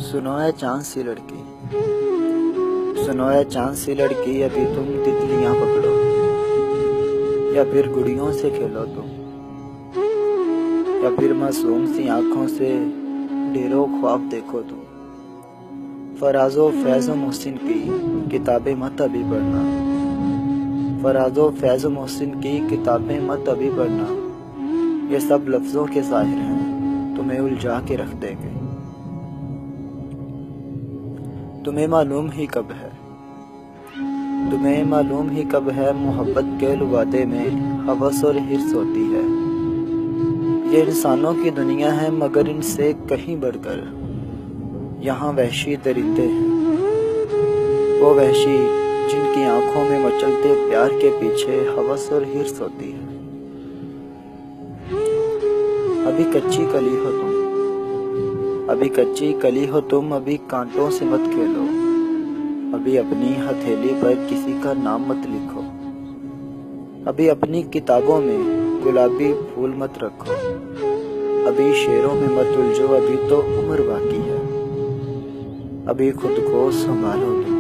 सुनो है चांद सी लड़की, सुनो है चांद सी लड़की, अभी तुम तितलियां पकड़ो या फिर गुड़ियों से खेलो तुम, या फिर मासूम सी आंखों से ढेरों ख्वाब देखो तुम। फराजो फैज़ो मोहसिन की किताबें मत अभी पढ़ना, फराजो फैज़ो मोहसिन की किताबें मत अभी पढ़ना, ये सब लफ्ज़ों के ज़ाहिर हैं, तुम्हें उलझा के रख देंगे। तुम्हें मालूम ही कब है, तुम्हें मालूम ही कब है, मोहब्बत के लुबादे में हवस और हिर्स होती है। ये इंसानों की दुनिया है मगर इनसे कहीं बढ़कर यहाँ वहशी दरिंदे हैं, वो वहशी जिनकी आंखों में मचलते प्यार के पीछे हवस और हिर्स होती है। अभी कच्ची कली हो तुम, अभी कच्ची कली हो तुम, अभी कांटों से मत खेलो, अभी अपनी हथेली पर किसी का नाम मत लिखो, अभी अपनी किताबों में गुलाबी फूल मत रखो, अभी शेरों में मत उलझो, अभी तो उम्र बाकी है। अभी खुद को संभालो तुम,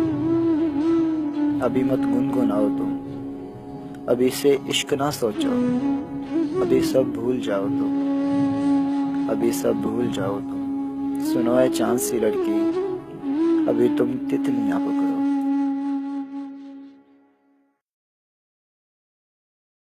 अभी मत गुनगुनाओ तुम, अभी से इश्क ना सोचो, अभी सब भूल जाओ तुम, अभी सब भूल जाओ तुम। सुनो है चांद सी लड़की, अभी तुम तितलियां पकड़ो।